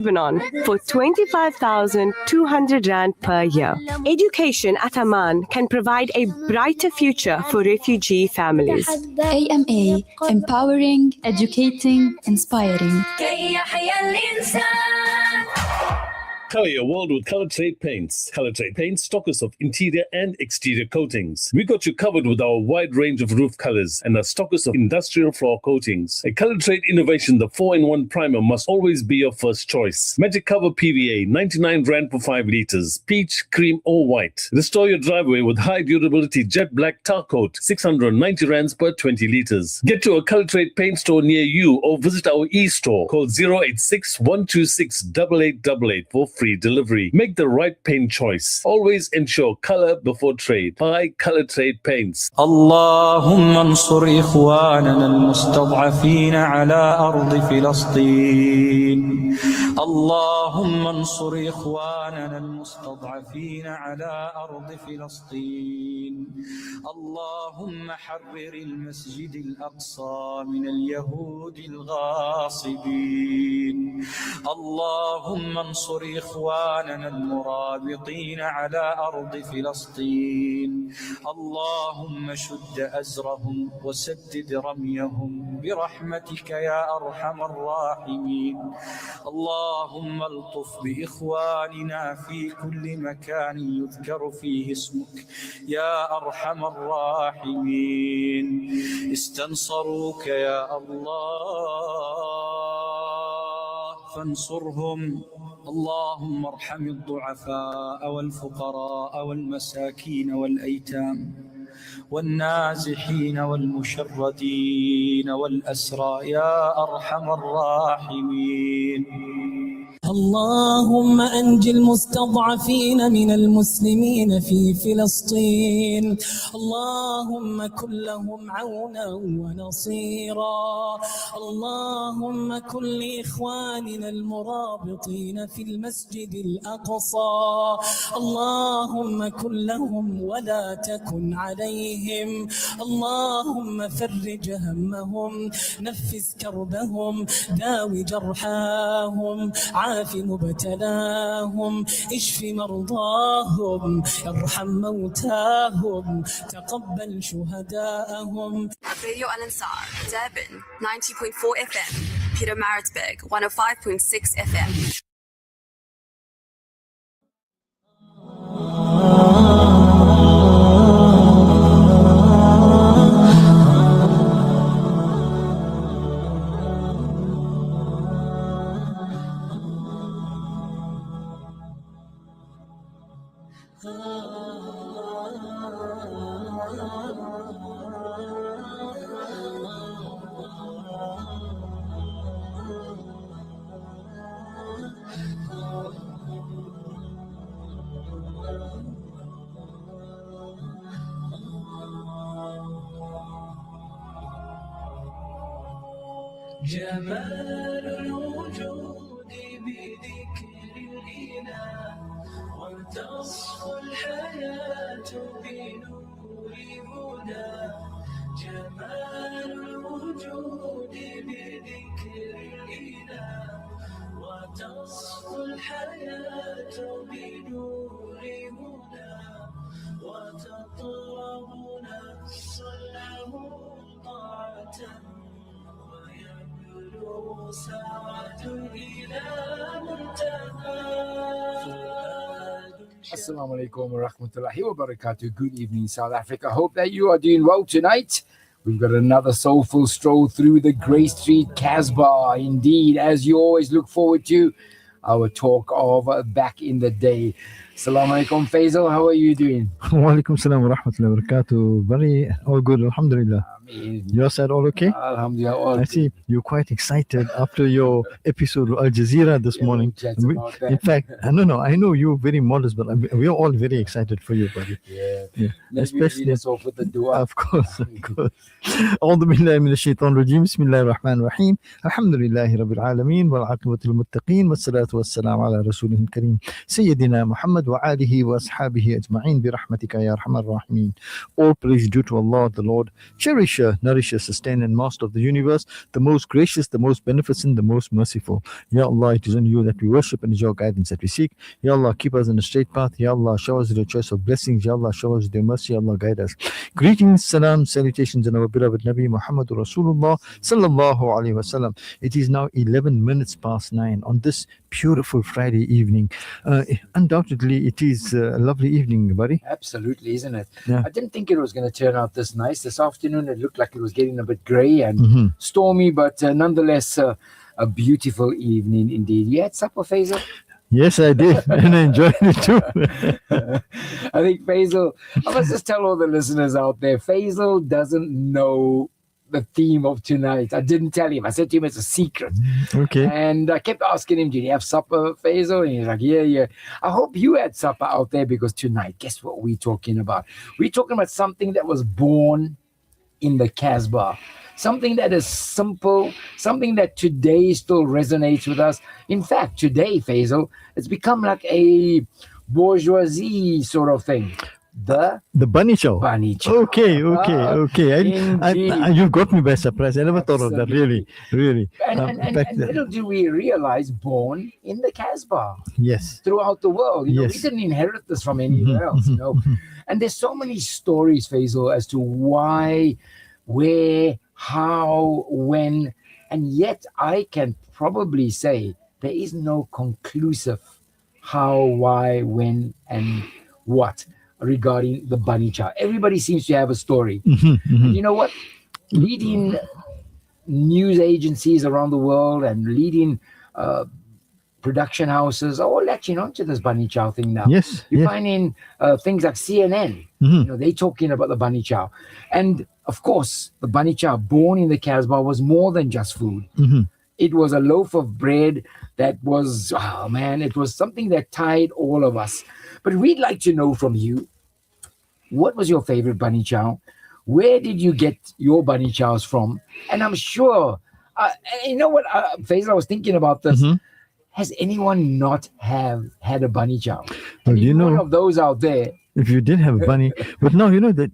Lebanon for 25,200 Rand per year. Education at Amman can provide a brighter future for refugee families. AMA, empowering, educating, inspiring. Color your world with Color Trade Paints. Color Trade Paints, stockers of interior and exterior coatings. We got you covered with our wide range of roof colors and are stockers of industrial floor coatings. A Color Trade innovation, the 4-in-1 primer must always be your first choice. Magic Cover PVA, 99 Rand for 5 liters. Peach, cream or white. Restore your driveway with high durability jet black tar coat, 690 Rands per 20 liters. Get to a Color Trade Paint store near you or visit our e-store. Call 086 126 8888 for free delivery. Make the right paint choice. Always ensure color before trade. Buy Color Trade Paints. اللهم انصر إخواننا المستضعفين على أرض فلسطين. اللهم انصر إخواننا المستضعفين على أرض فلسطين. اللهم حرر المسجد الأقصى من اليهود الغاصبين. اللهم انصر إخواننا المرابطين على أرض فلسطين. اللهم شد أزرهم وسدد رميهم برحمتك يا أرحم الراحمين. اللهم الطف بإخواننا في كل مكان يذكر فيه اسمك يا أرحم الراحمين. استنصروك يا الله فانصرهم. اللهم ارحم الضعفاء والفقراء والمساكين والأيتام والنازحين والمشردين والأسرى يا أرحم الراحمين. اللهم أنج المستضعفين من المسلمين في فلسطين. اللهم كن لهم عونا ونصيرا. اللهم كن لإخواننا المرابطين في المسجد الأقصى. اللهم كن لهم ولا تكن عليهم. اللهم فرج همهم، نفس كربهم، داوي جرحاهم، عاف مبتلاهم، اشف مرضاهم، ارحم موتاهم، تقبل شهداءهم. Radio Al Ansar, Durban 90.4 FM, Peter Maritzburg 105.6 FM. جمال الوجود بذكر الإله، وتصفو الحياة بنور هدى. جمال الوجود بذكر الإله، وتصفو الحياة بنور هدى. وتطلب نفسا له طاعة، Assalamu alaikum wa rahmatullahi wa barakatuh. Good evening, South Africa. Hope that you are doing well tonight. We've got another soulful stroll through the Grey Street Casbah. Indeed, as you always look forward to our talk of back in the day. Assalamu alaikum, Faisal. How are you doing? Wa alaikum salam wa rahmatullahi wa barakatuh. Very all good, alhamdulillah. Your side all okay? Alhamdulillah. I see you're quite excited after your episode with Al Jazeera this morning. In fact, I know you're very modest, but we're all very excited for you, buddy. Yeah. Especially lead us off with the dua. Of course. أعوذ بالله من الشيطان الرجيم. بسم الله الرحمن الرحيم. الحمد لله رب العالمين والعاقبة للمتقين والصلاة والسلام على رسوله الكريم سيدنا محمد وآله وأصحابه أجمعين برحمتك يا أرحم الراحمين. All praise due to Allah, the Lord, cherisher, nourisher, sustainer, and master of the universe, the most gracious, the most beneficent, the most merciful. Ya Allah, it is only you that we worship and it is your guidance that we seek. Ya Allah, keep us in the straight path. Ya Allah, show us your choice of blessings. Ya Allah, show us your mercy. Ya Allah, guide us. Greetings, salam, salutations on our beloved Nabi Muhammad Rasulullah sallallahu alaihi wasallam. It is now 11 minutes past 9 on this beautiful Friday evening. Undoubtedly, it is a lovely evening, buddy. Absolutely, isn't it? Yeah. I didn't think it was going to turn out this nice. This afternoon, it looked like it was getting a bit grey and stormy, but nonetheless, a beautiful evening indeed. You had supper, Faisal? Yes, I did, and I enjoyed it too. I think Faisal, I must just tell all the listeners out there, Faisal doesn't know the theme of tonight. I didn't tell him. I said to him it's a secret. Okay. And I kept asking him, did you have supper, Faisal? And he's like, yeah. I hope you had supper out there, because tonight, guess what we're talking about? We're talking about something that was born in the Casbah. Something that is simple, something that today still resonates with us. In fact, today, Faisal, it's become like a bourgeoisie sort of thing. The bunny chow. Bunny chow. Okay. You've got me by surprise. I never thought of that. Really. And little do we realize, born in the Casbah. Yes. Throughout the world. You know, Yes. we didn't inherit this from anywhere else, you know. And there's so many stories, Faisal, as to why, where, how, when, and yet I can probably say there is no conclusive how, why, when, and what regarding the bunny chow. Everybody seems to have a story. And you know what? Leading news agencies around the world and leading production houses are all latching onto this bunny chow thing now. Yes. You're finding things like CNN, you know, they're talking about the bunny chow. And of course, the bunny chow born in the Casbah was more than just food. It was a loaf of bread that was, oh man, it was something that tied all of us. But we'd like to know from you, what was your favorite bunny chow? Where did you get your bunny chows from? And I'm sure, you know what, Faisal, I was thinking about this. Has anyone not have had a bunny chow? Well, you know, one of those out there. If you did have a bunny, but now you know that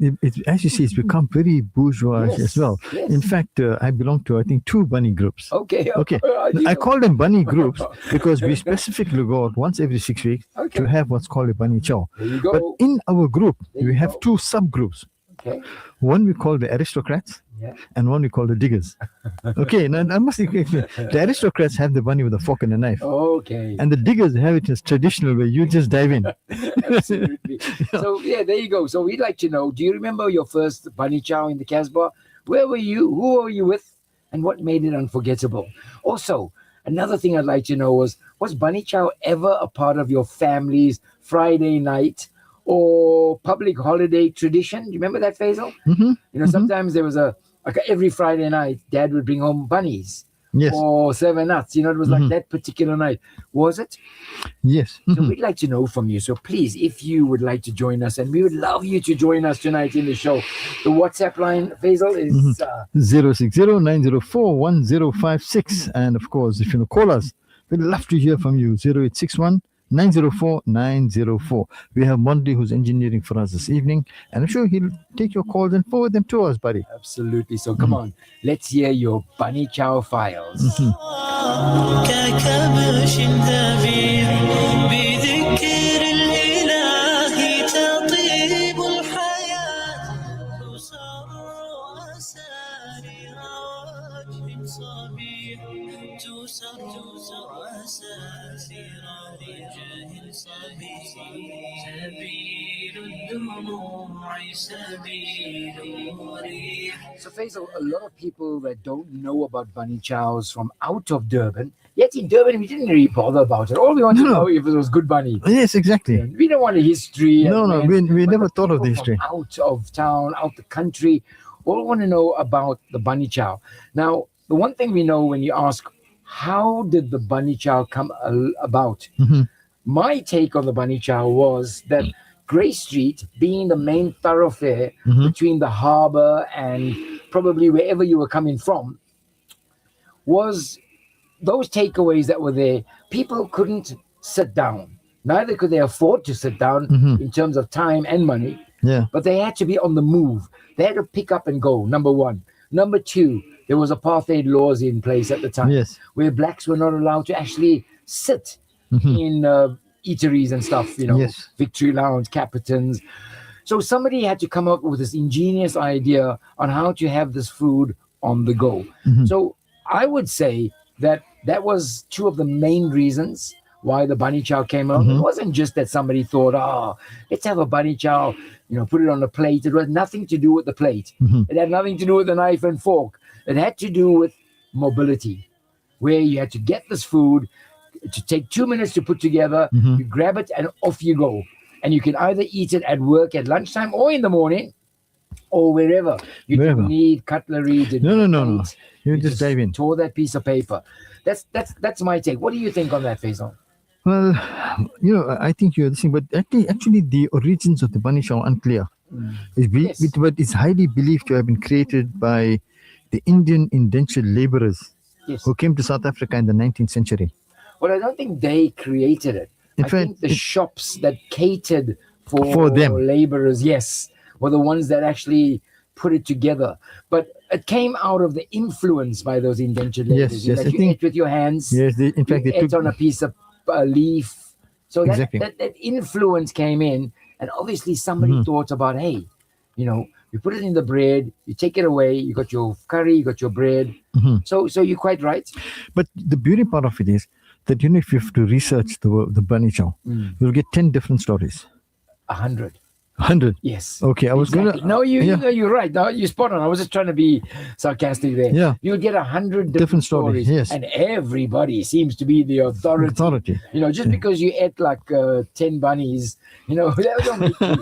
as you see, it's become very bourgeois as well. Yes. In fact, I belong to, I think, 2 bunny groups. Okay. I call them bunny groups because we specifically go out once every 6 weeks to have what's called a bunny chow. There you go. But in our group, we have 2 subgroups. Okay. One we call the aristocrats, and one we call the diggers. Okay, now I must explain. The aristocrats have the bunny with a fork and a knife. Okay. And the diggers have it in a traditional way. You just dive in. Absolutely. So, there you go. So, we'd like to know, do you remember your first bunny chow in the Casbah? Where were you? Who were you with? And what made it unforgettable? Also, another thing I'd like to know was bunny chow ever a part of your family's Friday night or public holiday tradition? Do you remember that, Faisal? You know, sometimes there was every Friday night, Dad would bring home bunnies. Yes. Or 7 nuts. You know, it was like that particular night. Was it? Yes. So we'd like to know from you. So please, if you would like to join us, and we would love you to join us tonight in the show. The WhatsApp line, Faisal, is 060-904-1056. And of course, if you call us, we'd love to hear from you. 0861 904 904. We have Monday who's engineering for us this evening, and I'm sure he'll take your calls and forward them to us, buddy. Absolutely. So come on, let's hear your bunny chow files. ككبش ذبيح بذكر الإله تطيب الحياة تسر أسارير وجه صبيح تسر أسارير وجه صبيح سبيل الدموع سبيل مريح. So Faisal, a lot of people that don't know about bunny chows from out of Durban, yet in Durban we didn't really bother about it. All we wanted to know if it was good bunny. Yes, exactly. We don't want a history. We never thought of the history. Out of town, out the country, all want to know about the bunny chow. Now, the one thing we know when you ask, how did the bunny chow come about? My take on the bunny chow was that Grey Street, being the main thoroughfare between the harbour and probably wherever you were coming from, was those takeaways that were there. People couldn't sit down. Neither could they afford to sit down in terms of time and money, Yeah. but they had to be on the move. They had to pick up and go, number one. Number two, there was apartheid laws in place at the time, Yes. where blacks were not allowed to actually sit in eateries and stuff, Yes. Victory Lounge, Capitans. So somebody had to come up with this ingenious idea on how to have this food on the go. So I would say that was two of the main reasons why the bunny chow came out. It wasn't just that somebody thought, let's have a bunny chow, put it on a plate. It had nothing to do with the plate. It had nothing to do with the knife and fork. It had to do with mobility, where you had to get this food to take 2 minutes to put together. You grab it and off you go. And you can either eat it at work at lunchtime or in the morning or wherever. You don't need cutlery. No. You just dive in. Tore that piece of paper. That's my take. What do you think on that, Faisal? Well, I think you're listening, but actually the origins of the bunny chow are unclear. But it's highly believed to have been created by the Indian indentured laborers who came to South Africa in the 19th century. Well, I don't think they created it. I think the shops that catered for them, laborers, were the ones that actually put it together. But it came out of the influence by those indentured laborers. Yes, you ate with your hands. Yes, in fact, they ate took on a piece of leaf. So Exactly. that influence came in, and obviously somebody thought about, hey, you put it in the bread, you take it away, you got your curry, you got your bread. So you're quite right. But the beauty part of it is that if you have to research the bunny chow, you'll get 10 different stories. 100. 100. Yes. Okay, I was exactly. gonna. No, you're right. No, you're spot on. I was just trying to be sarcastic there. Yeah. You'll get 100 different stories. Yes. And everybody seems to be the authority. Just because you ate like 10 bunnies, that don't make you.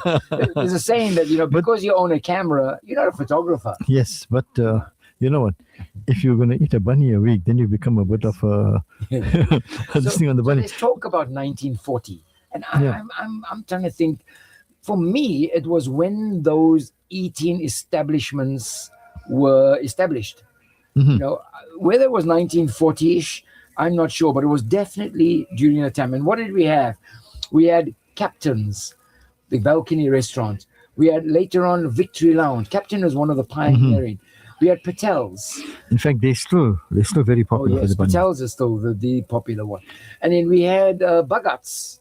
There's a saying that because you own a camera, you're not a photographer. Yes, but you know what? If you're going to eat a bunny a week, then you become a bit of a this thing on the bunny. Let's talk about 1940, and I'm trying to think. For me, it was when those eating establishments were established. Whether it was 1940-ish, I'm not sure, but it was definitely during that time. And what did we have? We had Captain's, the balcony restaurant. We had later on Victory Lounge. Captain was one of the pioneering. We had Patel's. In fact, they're still very popular. Oh, yes, Patel's is still the popular one. And then we had Bhagat's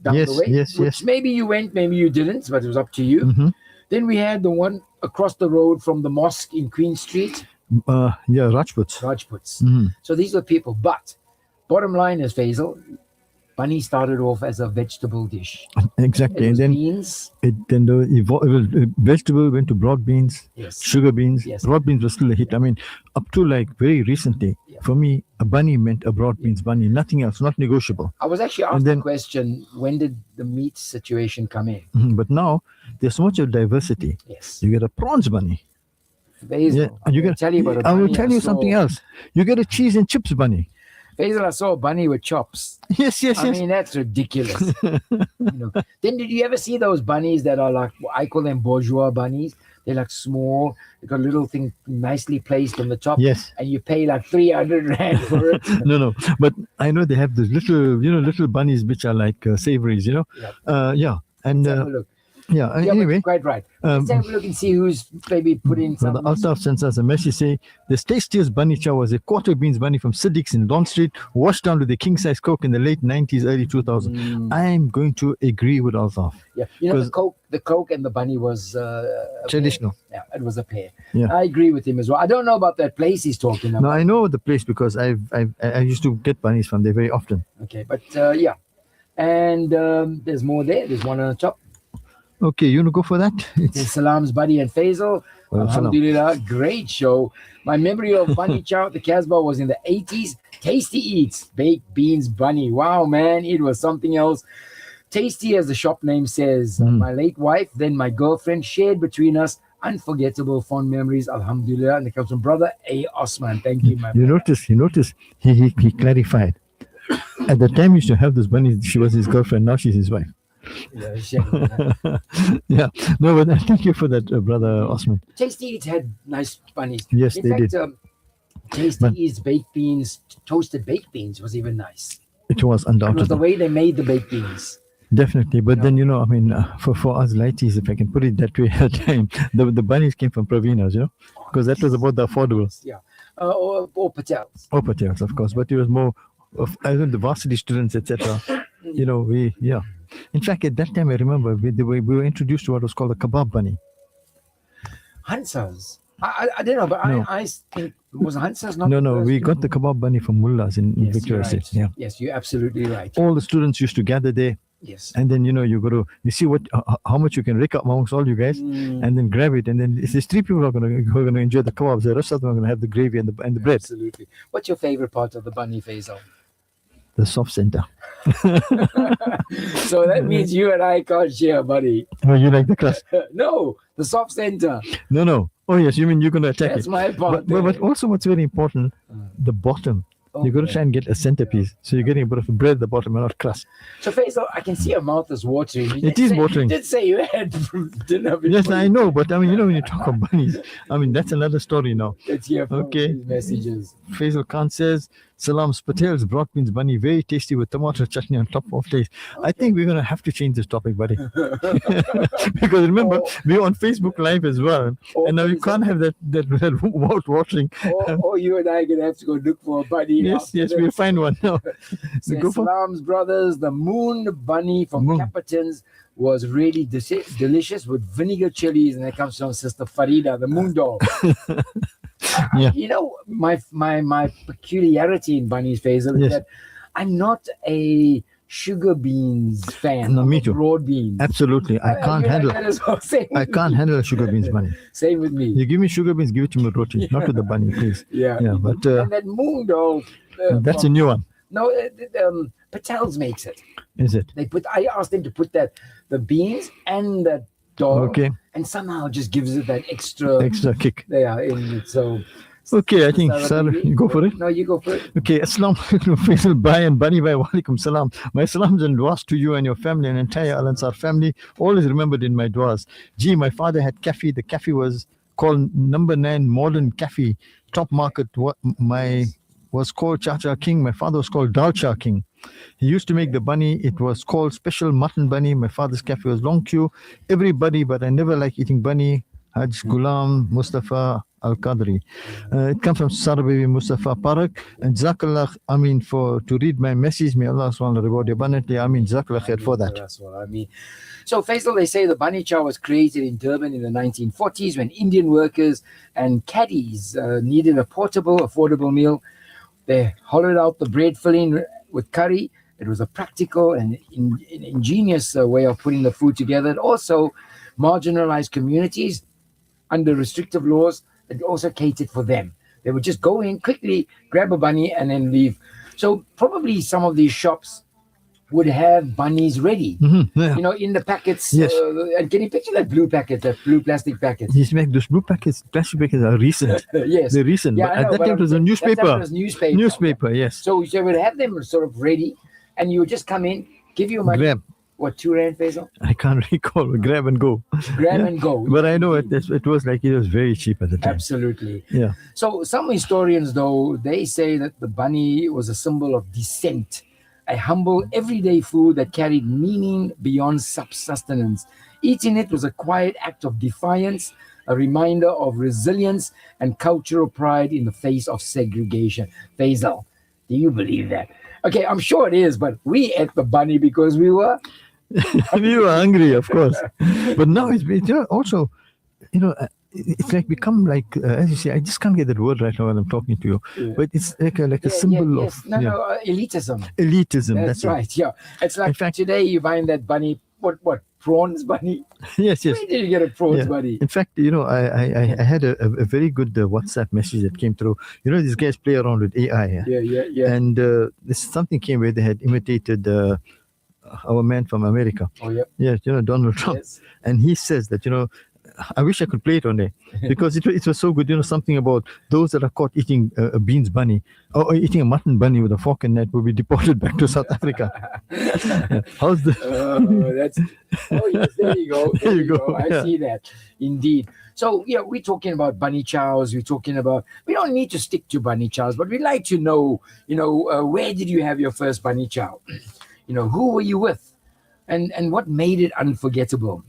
down the way, which maybe you went, maybe you didn't, but it was up to you. Then we had the one across the road from the mosque in Queen Street. Rajputs. So these were people. But bottom line is, Faisal, bunny started off as a vegetable dish. Exactly. And then beans. Vegetable went to broad beans, sugar beans. Broad beans was still a hit. I mean, up to like very recently, for me, a bunny meant a broad beans bunny, nothing else, not negotiable. I was actually asked the question, when did the meat situation come in? But now, there's so much of diversity. Yes. You get a prawns bunny. Basil, I will tell you about a bunny. I will tell you something else. You get a cheese and chips bunny. Basil, I saw a bunny with chops. Yes. I mean, that's ridiculous. Then did you ever see those bunnies that are like, I call them bourgeois bunnies? They're like small. They got a little thing nicely placed on the top. Yes. And you pay like 300 rand for it. No. But I know they have those little bunnies which are like savories, And Let's have a look. Anyway. Quite right. Let's have a look and see who's maybe put in some. The Altaf sends us a message saying, the tastiest bunny chow was a quarter beans bunny from Siddiq's in Don Street, washed down with a king-size Coke in the late 90s, early 2000s. I'm going to agree with Altaf. Yeah, the Coke and the bunny was traditional. Yeah, it was a pair. Yeah. I agree with him as well. I don't know about that place he's talking about. No, I know the place because I used to get bunnies from there very often. Okay, but and there's more there. There's one on the top. Okay, you want to go for that? It's Salam's Buddy and Faisal. Alhamdulillah, great show. My memory of bunny chow at the Casbah was in the 80s. Tasty Eats, baked beans bunny. Wow, man, it was something else. Tasty, as the shop name says. My late wife, then my girlfriend, shared between us unforgettable fond memories. Alhamdulillah. And it comes from brother A. Osman. Thank you, my brother. You notice he clarified. At the time he used to have those bunnies, she was his girlfriend. Now she's his wife. Yeah. No, but thank you for that, brother Osman. Tasty Eats had nice bunnies. Yes, in fact, did. Tasty Eats baked beans, toasted baked beans was even nice. It was It was the undoubtedly. way they made the baked beans. Definitely. But then, I mean, for us lighties, if I can put it that way at the time, the bunnies came from Pravina's, because that was about the affordable. Yeah. Or Patels. Or Patels, of course. But it was more of, I think, the varsity students, etc. In fact, at that time, I remember we were introduced to what was called a kebab bunny. Hansas. I don't know, but No. I think, was Hansas not? No, we got the kebab bunny from mullahs in Yes, Victoria you're State. right. Yeah. Yes, you're absolutely right. All the students used to gather there. Yes. And then, you go to, you see how much you can rake up amongst all you guys, and then grab it. And then if there's 3 people who are going to enjoy the kebabs, the rest of them are going to have the gravy and the bread. Absolutely. What's your favorite part of the bunny, Faisal? The soft center. So that means you and I can't share, buddy. Oh, you like the crust? No, the soft center. No. Oh, yes, you mean you're going to attack That's it. my part. But also what's very important, the bottom. You've got to try and get a centerpiece. So you're getting a bit of bread at the bottom and not crust. So Faisal, I can see your mouth is watering. It is watering. You did say you had dinner before. Yes, I know. But I mean, when you talk of bunnies, I mean, that's another story now. Let's hear from Okay. these messages. Faisal Khan says, Salams Patel's broad beans bunny, very tasty with tomato chutney on top of taste. I think we're going to have to change this topic, buddy. Because remember, we're on Facebook Live as well. And now you can't have that mouth watering. Or you and I are going to have to go look for a bunny. Yes, we'll find one now. Says, Go for Salams brothers, the moon bunny from Capertons was really delicious with vinegar chilies, and that comes from Sister Farida, the moon dog. Yeah. My peculiarity in bunnies, Faisal, is that I'm not a sugar beans fan. No, me too. Broad beans. Absolutely. I can't You like handle that as well? Same I with can't me. handle a sugar beans bunny. Same with me. You give me sugar beans, give it to me roti, not to the bunny, please. Yeah. But And that moon dog. that's a new one. No, Patel's makes it. Is it? I asked them to put the beans and that dog. Okay. And somehow just gives it that extra kick. Yeah, in it. So. Okay, I think, Sarah, Sarah, baby? you go for it. No, you go for it. Okay, Assalamu alaikum, Faisal Bhai and Bunny Bhai, wa alaikum salam. My salams and duas to you and your family and entire Al Ansar family, always remembered in my duas. Gee, my father had cafe. The cafe was called number 9 Modern Cafe, top market. Was called Chacha King. My father was called Dalcha King. He used to make the bunny. It was called Special Mutton Bunny. My father's cafe was long queue. Everybody, but I never like eating bunny. Haj Ghulam Mustafa Al Qadri. It comes from Sarababi Mustafa Parak. And Jazakallah, to read my message, may Allah SWT reward you abundantly. Jazakallah khair for that. That's what I mean. So, Faisal, they say the bunny chow was created in Durban in the 1940s when Indian workers and caddies needed a portable, affordable meal. They hollowed out the bread filling with curry. It was a practical and ingenious way of putting the food together. It also marginalized communities under restrictive laws. It also catered for them. They would just go in quickly, grab a bunny, and then leave. So probably some of these shops would have bunnies ready, yeah. In the packets. Yes. And can you picture that blue packet, that blue plastic packet? Yes, those blue packets, plastic packets are recent. Yes. They're recent. Yeah, but I know, at that but time it was a that newspaper. time it was newspaper. Newspaper, yes. So they would have them sort of ready, and you would just come in, give you money. Grab. What, 2 rand, Faisal? I can't recall. Grab and go. Grab and go. But I know it was like it was very cheap at the time. Absolutely. Yeah. So some historians, though, they say that the bunny was a symbol of descent, a humble, everyday food that carried meaning beyond sustenance. Eating it was a quiet act of defiance, a reminder of resilience and cultural pride in the face of segregation. Faisal, do you believe that? Okay, I'm sure it is, but we ate the bunny because we were... We were hungry, of course. But now it's also, it's like become like, as you say, I just can't get that word right now when I'm talking to you. Yeah. But it's like a symbol of... elitism. Elitism, that's right, yeah. It's like, in fact, today you find that bunny, what, prawns bunny? Yes. Where did you get a prawns bunny? In fact, I had a very good WhatsApp message that came through. These guys play around with AI. Yeah. And something came where they had imitated... our man from America. Oh, yeah. Yes, Donald Trump. Yes. And he says that, I wish I could play it on there because it was so good. Something about those that are caught eating a beans bunny or eating a mutton bunny with a fork and knife will be deported back to South Africa. How's the? That's yes, there you go. There you go. I yeah. see that. Indeed. So we're talking about bunny chows. We're talking about. We don't need to stick to bunny chows, but we'd like to know. Where did you have your first bunny chow? Who were you with, and what made it unforgettable?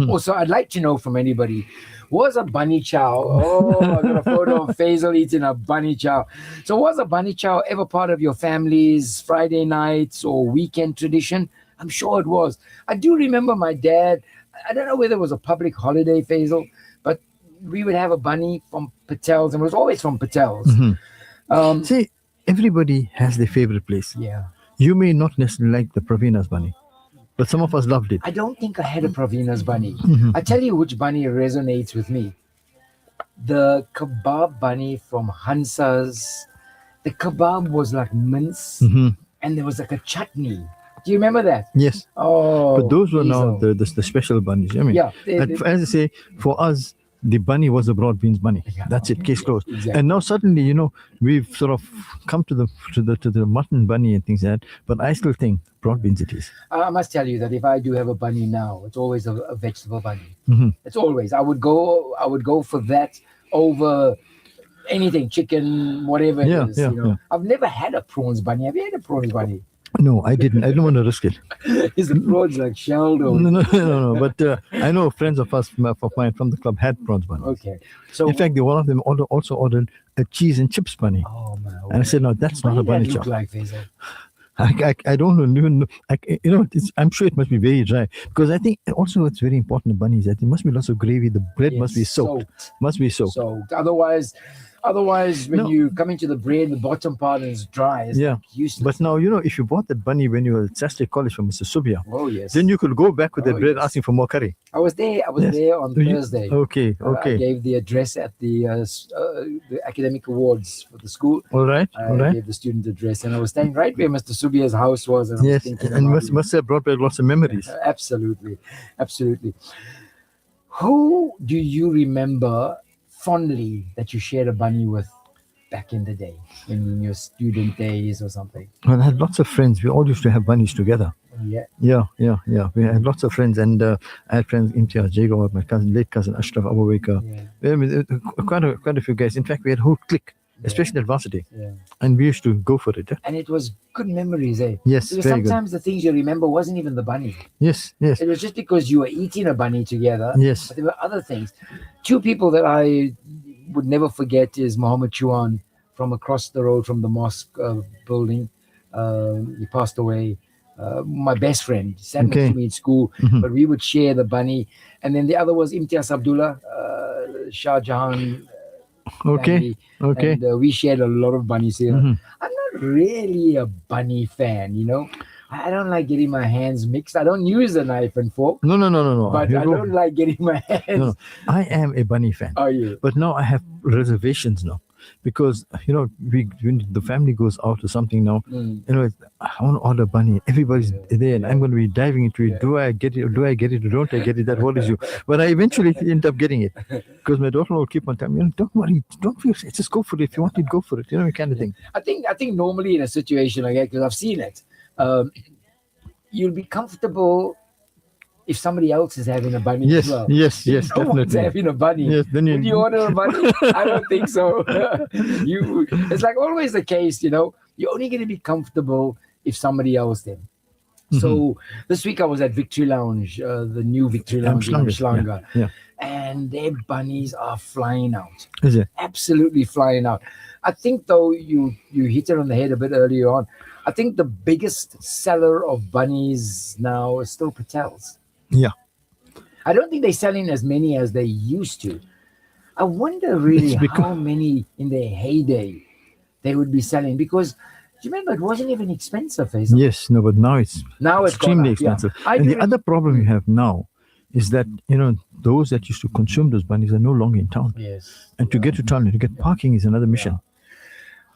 Also, I'd like to know from anybody. Was a bunny chow? Oh, I got a photo of Faisal eating a bunny chow. So, was a bunny chow ever part of your family's Friday nights or weekend tradition? I'm sure it was. I do remember my dad. I don't know whether it was a public holiday, Faisal, but we would have a bunny from Patel's, and it was always from Patel's. See, everybody has their favorite place. Yeah. You may not necessarily like the Pravina's bunny, but some of us loved it. I don't think I had a Pravina's bunny. I tell you which bunny resonates with me. The kebab bunny from Hansa's. The kebab was like mince, and there was like a chutney. Do you remember that? Yes. Oh, But those were now Hazel. the special bunnies. I mean, Yeah, as I say, for us, the bunny was a broad beans bunny. That's it. Case closed. Exactly. And now suddenly, we've sort of come to the mutton bunny and things like that. But I still think broad beans it is. I must tell you that if I do have a bunny now, it's always a vegetable bunny. It's always. I would go for that over anything, chicken, whatever it is. Yeah. I've never had a prawns bunny. Have you had a prawns bunny? No, I didn't. I didn't want to risk it. Is the prawns like shelled or? No. But I know friends of us from the club had prawns bunny. Okay. So In fact, one of them also ordered a cheese and chips bunny. oh man. And I said, no, that's not a What bunny did that chow. look like, Faisal? I don't even know. I'm sure it must be very dry because I think also it's very important in bunnies that there must be lots of gravy. The bread must be Yes, soaked. Must be soaked. Soaked. Otherwise, when you come into the bread, the bottom part is dry. It's Yeah. like useless. But now, if you bought that bunny when you were at Saturday College from Mr. Subia, Oh yes. then you could go back with that Oh, bread yes. asking for more curry. I was there. Yes. There on You- Thursday. Okay. I gave the address at the academic awards for the school. All right. I gave the student address, and I was staying right where Mr. Subia's house was. And I was Yes. thinking And about must have brought back lots of memories. Absolutely. Who do you remember fondly that you shared a bunny with back in the day, in your student days or something? Well, I had lots of friends. We all used to have bunnies together. Yeah. Yeah. We had lots of friends, and I had friends Imtiaz Jago, my late cousin Ashraf Abu Baker. Yeah. I mean, quite a few guys. In fact, we had a whole clique, especially at varsity, Yeah. and we used to go for it. And it was good memories, eh? Yes, Because very good. sometimes the things you remember wasn't even the bunny. Yes. It was just because you were eating a bunny together. Yes. But there were other things. Two people that I would never forget is Muhammad Chuan from across the road from the mosque building. He passed away. My best friend sat next to me in school, but we would share the bunny. And then the other was Imtiaz Abdullah, Shah Jahan. Okay. family, And we shared a lot of bunnies here. I'm not really a bunny fan, I don't like getting my hands mixed. I don't use a knife and fork, No. but You I go- don't like getting my hands. No. I am a bunny fan. Are you? But now I have reservations now because when the family goes out or something now, I want to order bunny. Everybody's there, and I'm going to be diving into it. Do I get it? Or do I get it? Or don't I get it? That whole issue. But I eventually end up getting it because my daughter will keep on telling me, "Don't worry, don't feel sad. Just go for it. If you want it, go for it." Kind of thing. I think normally in a situation like that, because I've seen it, you'll be comfortable if somebody else is having a bunny Yes, as well. yes, If yes, no one's definitely. having a bunny. Yes, then Would you order a bunny? I don't think so. It's like always the case, you're only going to be comfortable if somebody else then. So this week I was at Victory Lounge, the new Victory Lounge in Umhlanga, Yeah. and their bunnies are flying out. Is it? Absolutely flying out. I think though you hit it on the head a bit earlier on. I think the biggest seller of bunnies now is still Patel's. Yeah. I don't think they're selling as many as they used to. I wonder really It's because- how many in their heyday they would be selling, because do you remember it wasn't even expensive, Faisal? Yes. No, but now it's Now it's gone extremely up, yeah. expensive. I And do the other problem you have now is that those that used to consume those bunnies are no longer in town. Yes. And to get to town, to get parking is another mission.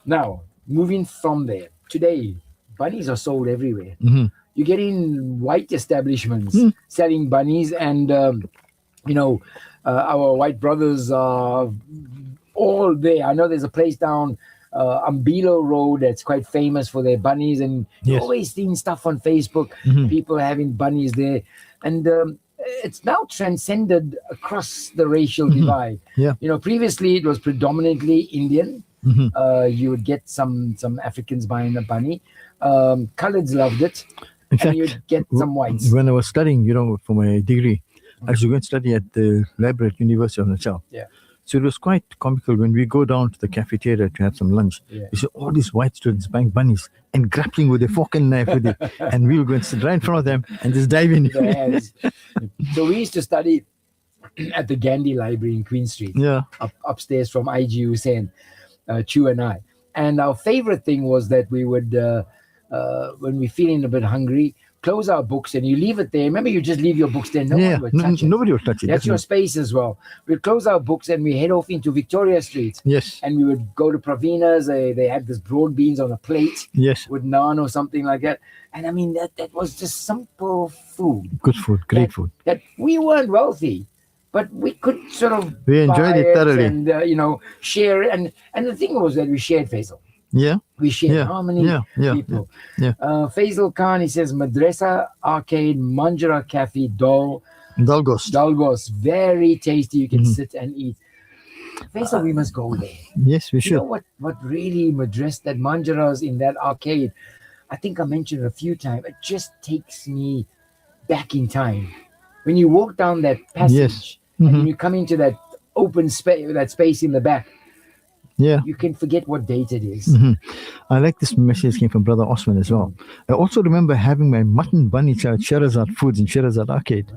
Now, moving from there, today, bunnies are sold everywhere. You get in white establishments selling bunnies, and our white brothers are all there. I know there's a place down Umbilo Road that's quite famous for their bunnies, and you're Yes. always seeing stuff on Facebook, people having bunnies there, and it's now transcended across the racial divide. Yeah. You know, previously it was predominantly Indian. You would get some Africans buying a bunny. Coloreds loved it, In and fact, you'd get some whites. when I was studying, for my degree, I used to go and study at the library at University of Natal. Yeah. So it was quite comical when we go down to the cafeteria to have some lunch. Yeah. You see all these white students buying bunnies and grappling with a fork and knife with it. And we'll go and sit right in front of them and just dive in. Their hands. So we used to study at the Gandhi Library in Queen Street, Yeah. upstairs from IG Hussain, Chu and I. And our favorite thing was that we would, when we're feeling a bit hungry, close our books and you leave it there. Remember, you just leave your books there. No one would touch it. Nobody will touch it. That's your definitely. space as well. We'd close our books and we head off into Victoria Street. Yes. And we would go to Pravina's. They had this broad beans on a plate Yes. with naan or something like that. And I mean, that was just simple food. Good food. Great that, food. That we weren't wealthy, but we could sort of We enjoyed buy it thoroughly. and share it. And the thing was that we shared Faisal. Yeah. We shared Yeah. how many Yeah. people? Yeah. Faisal Khan, he says Madrasa Arcade, Manjara Cafe, Dalgos. Dalgos, very tasty. You can sit and eat. Faisal, we must go there. Yes, we You should. know what really Madras, that Manjaras in that arcade, I think I mentioned it a few times, it just takes me back in time. When you walk down that passage Yes. and you come into that open space, that space in the back, Yeah. you can forget what date it is. I like this message came from Brother Osman as well. I also remember having my mutton bunny chow at Sherazad Foods in Sherazad Arcade.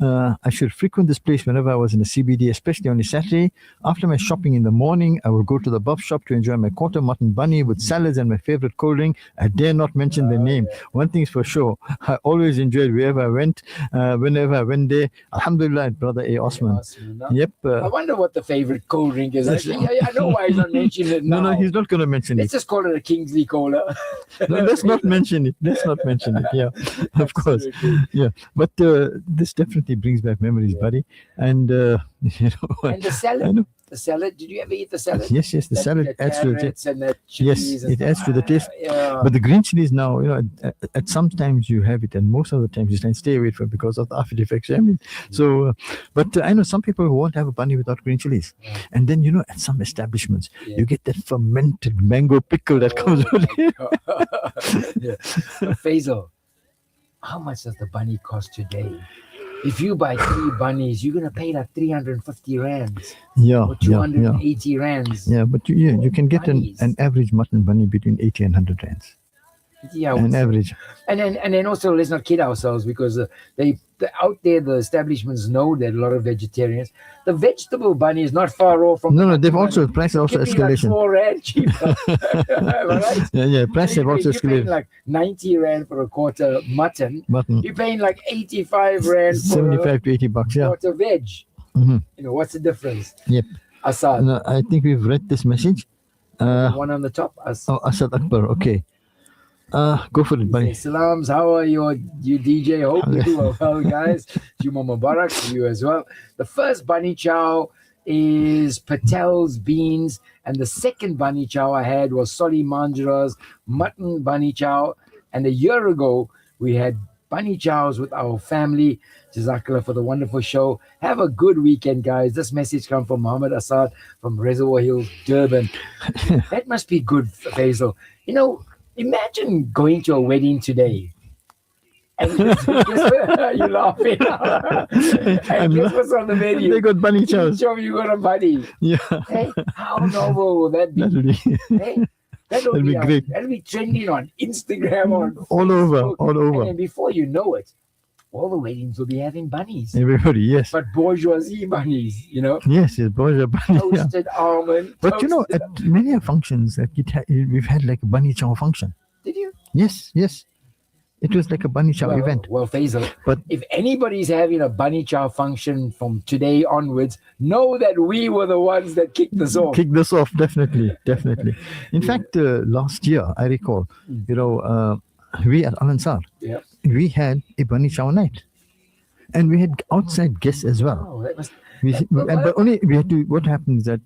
I should frequent this place whenever I was in the CBD, especially on a Saturday. After my shopping in the morning, I would go to the buff shop to enjoy my quarter mutton bunny with salads and my favorite cold drink. I dare not mention the name. One thing is for sure, I always enjoyed wherever I went, whenever I went there. Alhamdulillah, Brother A. Osman. Yep. I wonder what the favorite cold drink is. I know why he's not mentioning it now. No, he's not going to mention Let's it. just call it a Kingsley Cola. No, let's not mention it. Let's not mention it. Yeah, of course. Yeah, but this definitely brings back memories, buddy. And And the I salad. know. The salad. Did you ever eat the salad? Yes, the That- salad the adds to the carrots taste. and the Yes, chilies and it adds to the taste. yeah. But the green chilies now, at sometimes you have it, and most of the times you can stay away from it because of the after effects. I mean, so, but I know some people who won't have a bunny without green chilies. And then at some establishments, you get that fermented mango pickle that comes with it. Yeah. Faisal, how much does the bunny cost today? If you buy 3 bunnies, you're gonna pay like 350 rands Yeah, or yeah, 280 rands. yeah. But you can get Bunnies. an average mutton bunny between 80 and 100 rands. Yeah, An average. and then also let's not kid ourselves because they out there the establishments know that a lot of vegetarians. The vegetable bunny is not far off from. No, they've the also bunny. price also It could be like escalation. 4 rand cheaper. Am I right? Yeah, price have also You're paying escalated. like 90 rand for a quarter mutton. Mutton, You're paying like 85 rand for 75 to 80 bucks. a Yeah. quarter veg. Mhm. What's the difference? Yep. Assad, No, I think we've read this message. one on the top. Asad Akbar. Okay. Go for it, buddy. Salams, how are you DJ? Hope you do well, guys. Juma Mubarak to you as well. The first bunny chow is Patel's beans, and the second bunny chow I had was Soli Manjara's mutton bunny chow. And a year ago, we had bunny chows with our family. Jazakallah for the wonderful show. Have a good weekend, guys. This message comes from Muhammad Assad from Reservoir Hills, Durban. That must be good, Faisal. Imagine going to a wedding today. And you're laughing. And guess what's on the menu? They got bunny chows. Show you got a bunny. Yeah. Hey, how novel will that be? That'll be Hey, that'll be great. That'll be trending on Instagram, on all over, Facebook. all And over. then before you know it, all the weddings will be having bunnies. Everybody, yes. But bourgeoisie bunnies, Yes, bonjour bunny. Yeah. toasted almond. But toasted- at many functions that we've had like a bunny chow function. Did you? Yes. It was like a bunny chow event. Well, Faisal, But if anybody's having a bunny chow function from today onwards, know that we were the ones that kicked this off. kick this off, definitely. In fact, last year, I recall, we at Al Ansar, Yeah. we had a bunny chow night. And we had outside guests as well. Oh, But only we had to. What happened is that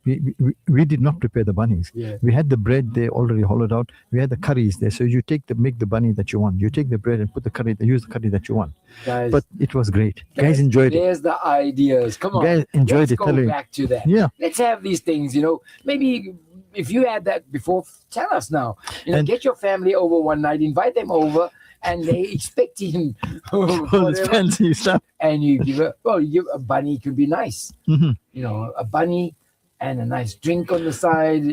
we did not prepare the bunnies. Yeah. We had the bread there already hollowed out. We had the curries there. So you make the bunny that you want. You take the bread and put the curry. Use the curry that you want. Guys, but it was great. Guys enjoyed it. There's the ideas. Come on. Guys enjoyed it. Let's go back to that. Yeah. Let's have these things, maybe if you had that before, tell us now. Get your family over one night, invite them over, and they expecting all this fancy stuff. And you give a bunny could be nice. Mm-hmm. A bunny and a nice drink on the side,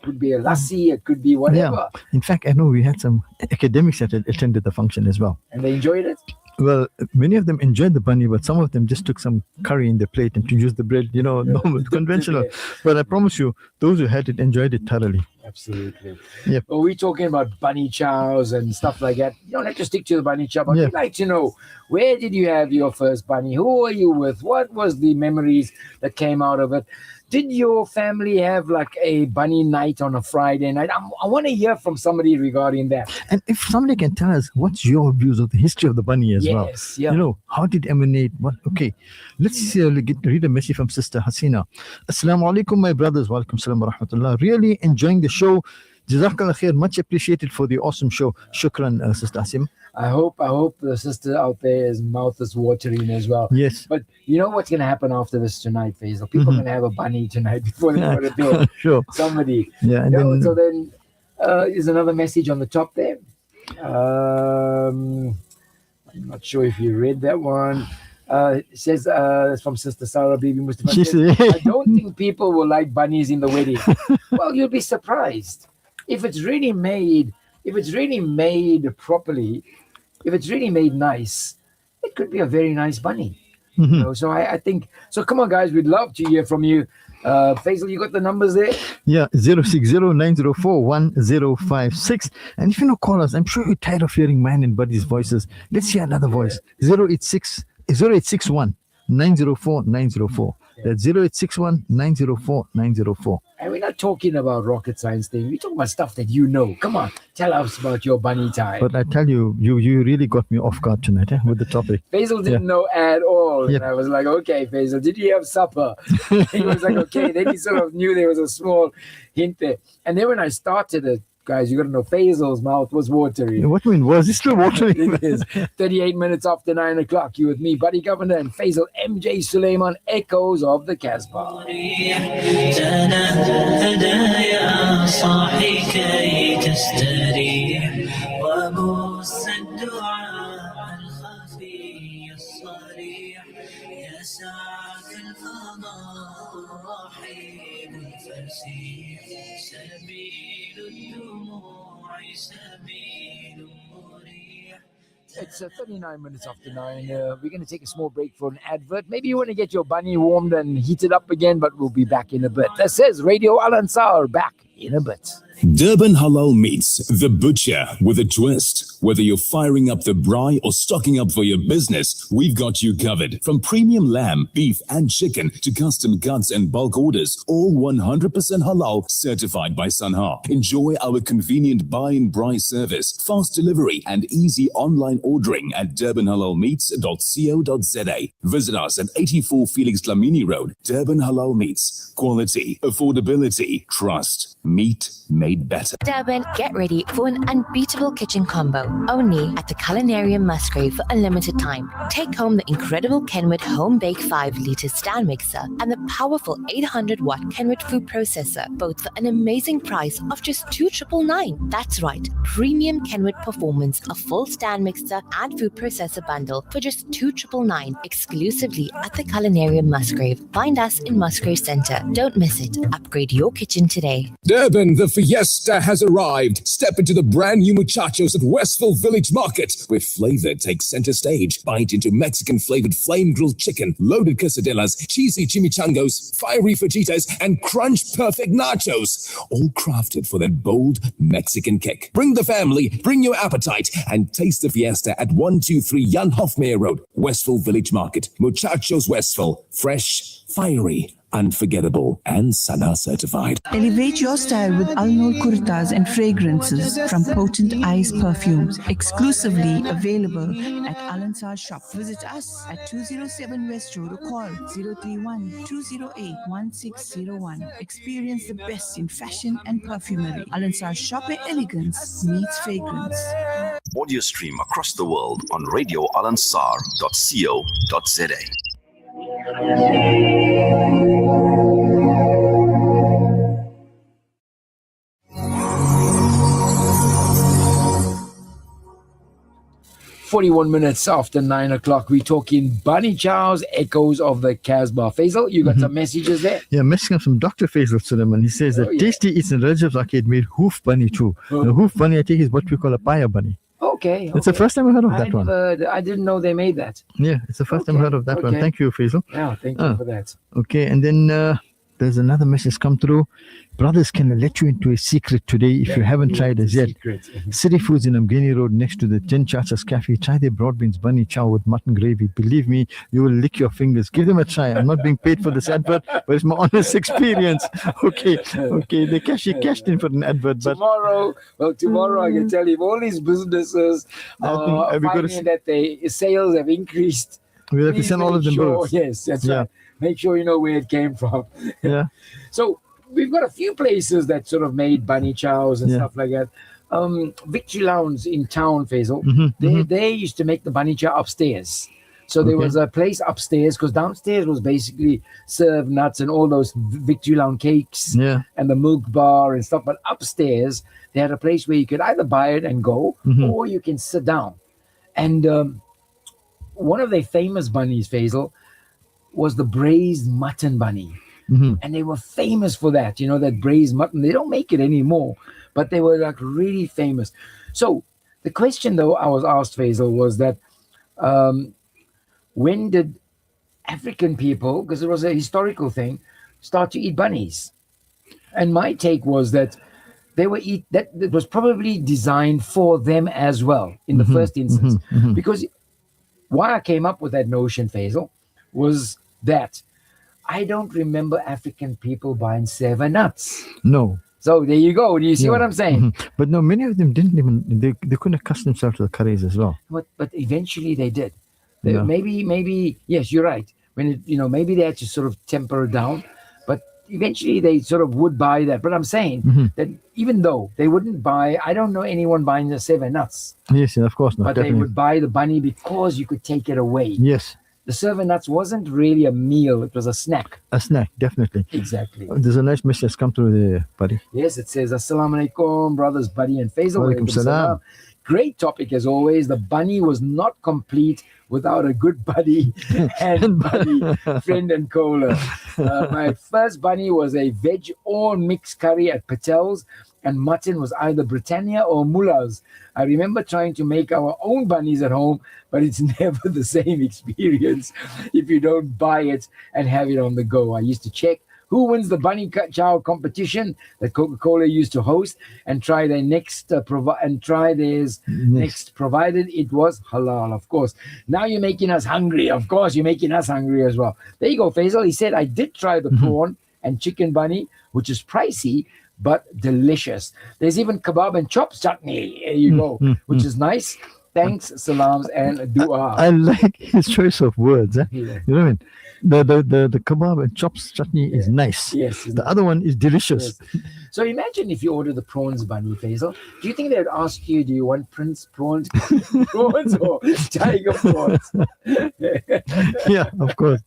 could be a lassi, it could be whatever. Yeah. In fact, I know we had some academics that attended the function as well. And they enjoyed it? Well, many of them enjoyed the bunny, but some of them just took some curry in their plate and to use the bread, normal, conventional. But I promise you, those who had it enjoyed it thoroughly. Absolutely. Yep. Well, we're talking about bunny chows and stuff like that. You don't have to stick to the bunny chow, but we'd like to know, where did you have your first bunny? Who were you with? What was the memories that came out of it? Did your family have like a bunny night on a Friday night? I want to hear from somebody regarding that. And if somebody can tell us what's your views of the history of the bunny as well. Yes, yeah. How did it emanate? What? Okay, let's read a message from Sister Hasina. Assalamu alaikum, my brothers. Wa alaikum salam wa rahmatullah. Really enjoying the show. Jazakallah khair. Much appreciated for the awesome show. Shukran, Sister Asim. I hope the sister out there's mouth is watering as well. Yes. But you know what's going to happen after this tonight, Faisal? People are going to have a bunny tonight before they go to bed. Sure. Somebody. Yeah. And so then is another message on the top there. I'm not sure if you read that one. It says it's from Sister Sarah Bibi Mustafa. I don't think people will like bunnies in the wedding. Well, you'll be surprised. If it's really made properly, if it's really made nice, it could be a very nice bunny. So I think so. Come on, guys, we'd love to hear from you. Faisal, you got the numbers there? Yeah, 060-904-1056. And if you call us, I'm sure you're tired of hearing mine and Buddy's voices. Let's hear another voice. 0861 904 904. That's 0861 904 904. And we're not talking about rocket science thing. We're talking about stuff that you know. Come on, tell us about your bunny time. But I tell you, you really got me off guard tonight with the topic. Faisal didn't know at all. Yep. And I was like, okay, Faisal, did you have supper? He was like, okay. Then he sort of knew there was a small hint there. And then when I started it, guys, you got to know Faisal's mouth was watering. What do you mean? Was it still watering? It is. 38 minutes after 9 o'clock. You with me, Buddy Governor and Faisal MJ Suleiman, echoes of the Casbah. It's 39 minutes after 9. We're going to take a small break for an advert. Maybe you want to get your bunny warmed and heated up again, but we'll be back in a bit. This is Radio Al Ansar, back in a bit. Durban Halal Meats, the butcher with a twist. Whether you're firing up the braai or stocking up for your business, we've got you covered. From premium lamb, beef and chicken to custom cuts and bulk orders, all 100% halal certified by Sanha. Enjoy our convenient buy and braai service, fast delivery and easy online ordering at durbanhalalmeats.co.za. Visit us at 84 Felix Dlamini Road. Durban Halal Meats. Quality, affordability, trust. Meat made better. Durban, get ready for an unbeatable kitchen combo only at the Culinarium Musgrave for a limited time. Take home the incredible Kenwood Home Bake 5-litre stand mixer and the powerful 800-watt Kenwood food processor, both for an amazing price of just $2,999. That's right, premium Kenwood Performance, a full stand mixer and food processor bundle for just $2,999 exclusively at the Culinarium Musgrave. Find us in Musgrave Centre. Don't miss it. Upgrade your kitchen today. Durban, the fiesta has arrived. Step into the brand new muchachos at Westville Village Market, where flavor takes center stage. Bite into Mexican flavored flame grilled chicken, loaded quesadillas, cheesy chimichangas, fiery fajitas, and crunch perfect nachos. All crafted for that bold Mexican kick. Bring the family, bring your appetite, and taste the fiesta at 123 Jan Hofmeyer Road, Westville Village Market. Muchachos Westville. Fresh, fiery, unforgettable, and Sana certified. Elevate your style with Al Noor kurtas and fragrances from Potent Eyes Perfumes, exclusively available at Al Ansar shop. Visit us at 207 West Road or call 031-208-1601. Experience the best in fashion and perfumery. Al Ansar shop where elegance meets fragrance. Audio stream across the world on radioalansar.co.za. 41 minutes after 9 o'clock, we're talking Bunny Chow's Echoes of the Casbah. Faisal, you got some messages there? Yeah, message comes from Dr. Faisal Suleiman. He says that Tasty Eats in Rajab's Arcade made hoof bunny too. The hoof bunny, I think, is what we call a paya bunny. Okay. It's the first time I heard of that one. I didn't know they made that. Yeah, it's the first time I heard of that one. Thank you, Faisal. Yeah, thank you for that. Okay, and then there's another message come through. Brothers, can I let you into a secret today if you haven't tried as yet? City Foods in Amgeni Road next to the Ten Chachas Cafe. Try their broad beans bunny chow with mutton gravy. Believe me, you will lick your fingers. Give them a try. I'm not being paid for this advert, but it's my honest experience. Okay. They cashed in for an advert. But tomorrow I can tell you, all these businesses are finding that their sales have increased. We'll have to send all of them bills. Yes, that's right. Make sure you know where it came from. Yeah. So we've got a few places that sort of made bunny chows and stuff like that. Victory Lounge in town, Faisal, they used to make the bunny chow upstairs. So there was a place upstairs, because downstairs was basically served nuts and all those Victory Lounge cakes and the milk bar and stuff. But upstairs, they had a place where you could either buy it and go, or you can sit down. And one of their famous bunnies, Faisal, was the braised mutton bunny. And they were famous for that, that braised mutton. They don't make it anymore, but they were like really famous. So the question, though, I was asked, Faisal, was that when did African people, because it was a historical thing, start to eat bunnies? And my take was that they were that it was probably designed for them as well in the first instance. Because why I came up with that notion, Faisal, was that I don't remember African people buying 7 nuts. No. So there you go. Do you see what I'm saying? But no, many of them didn't even, they couldn't accustom themselves to the curries as well. But eventually they did. Maybe, yes, you're right. When it, maybe they had to sort of temper it down, but eventually they sort of would buy that. But I'm saying that even though they wouldn't buy, I don't know anyone buying the 7 nuts. Yes, of course not. But definitely. They would buy the bunny because you could take it away. Yes. The 7 nuts wasn't really a meal, it was a snack. A snack, definitely. Exactly. There's a nice message come through there, buddy. Yes, it says, Assalamu alaikum, brothers, Buddy and Faisal. Walaikum salam. Great topic as always. The bunny was not complete without a good buddy and buddy, friend and caller. My first bunny was a veg or mixed curry at Patel's, and mutton was either Britannia or Mullah's. I remember trying to make our own bunnies at home, but it's never the same experience if you don't buy it and have it on the go. I used to check who wins the bunny chow competition that Coca-Cola used to host and try their next next, provided it was halal, of course. Now you're making us hungry. Of course, you're making us hungry as well. There you go, Faisal. He said, I did try the prawn and chicken bunny, which is pricey, but delicious. There's even kebab and chops chutney. There you go, which is nice. Thanks, salams, and dua. I like his choice of words. You know what I mean? The kebab and chops chutney is nice. Yes. The other one is delicious. Yes. So imagine if you order the prawns bunny, Faisal. Do you think they would ask you, do you want Prince prawns, or tiger prawns? Yeah, of course.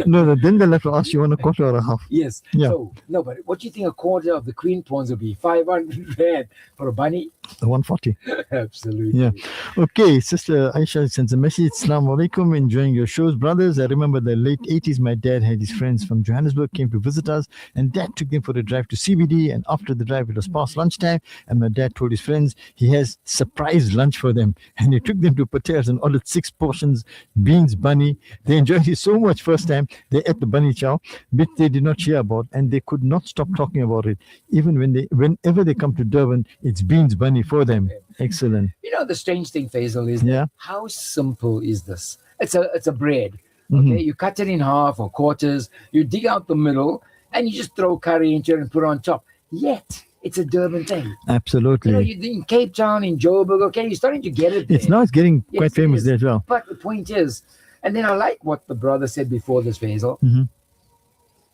No, then they'll have to ask you want a quarter or a half. Yes. Yeah. So, no, but what do you think a quarter of the queen prawns would be? 500 rand for a bunny? 140. Absolutely. Yeah. Okay, Sister Aisha sends a message. Assalamu alaikum, enjoying your shows, brothers. I remember the late 80s, my dad had his friends from Johannesburg came to visit us, and dad took them for a drive to CBD, and after the drive, it was past lunchtime, and my dad told his friends he has surprise lunch for them, and he took them to Patel's and ordered 6 portions, beans, bunny. They enjoyed it so much first time, they ate the bunny chow, which they did not hear about, and they could not stop talking about it. Even whenever they come to Durban, it's beans, bunny for them. Excellent. You know, the strange thing, Faisal, is how simple is this? It's a bread. Okay, you cut it in half or quarters, you dig out the middle, and you just throw curry into it and put it on top. Yet, it's a Durban thing. Absolutely. You're in Cape Town, in Joburg, okay, you're starting to get it there. It's getting Yes, quite it famous is. there as well. But the point is, and then I like what the brother said before this, Faisal.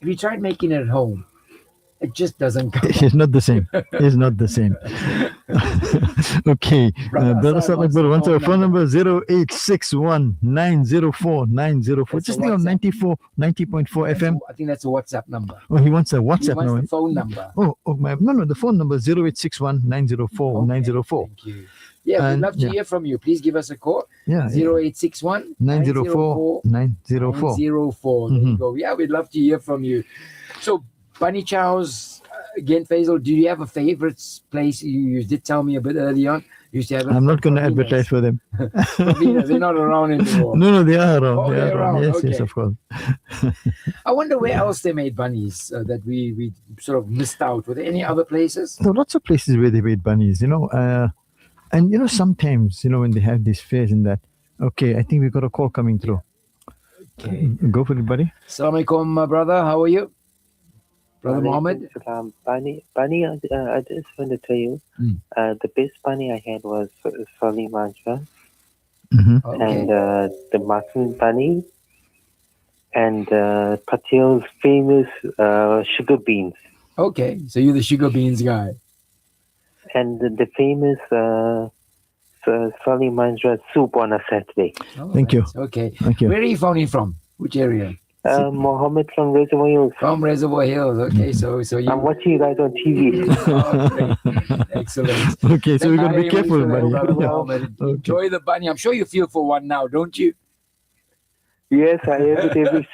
If you tried making it at home, it just doesn't come. It's not the same. It's not the same. Okay. Brother Salakbar wants our phone number 0861 904 904. Just think of 90.4 FM. I think that's a WhatsApp number. Oh, he wants a WhatsApp He wants number. the phone number. No, the phone number 0861 904 904. Thank you. Yeah, we'd love to hear from you. Please give us a call. 0861 904 904. 904. There you go. Yeah, we'd love to hear from you. So, Bunny Chow's, again, Faisal, do you have a favorite place? You did tell me a bit early on. You used to have I'm not going to advertise for them. They're not around anymore. No, they are around. Oh, they are around. Yes, okay. yes, of course. I wonder where else they made bunnies that we sort of missed out. Were there any other places? There are lots of places where they made bunnies, and sometimes, when they have these fairs and that. Okay, I think we got a call coming through. Okay. Go for it, buddy. Assalamu alaikum, my brother. How are you? Brother Mohammed? Bunny, I just want to tell you, the best bunny I had was Soli Mantra, and the mutton bunny, and Patel's famous sugar beans. Okay, so you're the sugar beans guy. And the famous Soli Mantra soup on a Saturday. Thank you. Okay. Thank you. Where are you phoning from? Which area? Mohammed from Reservoir Hills. From Reservoir Hills. Okay, so you. I'm watching you guys on TV. Great. Excellent. Okay, so we got to be careful, buddy. Enjoy the bunny. I'm sure you feel for one now, don't you? Yes, I have it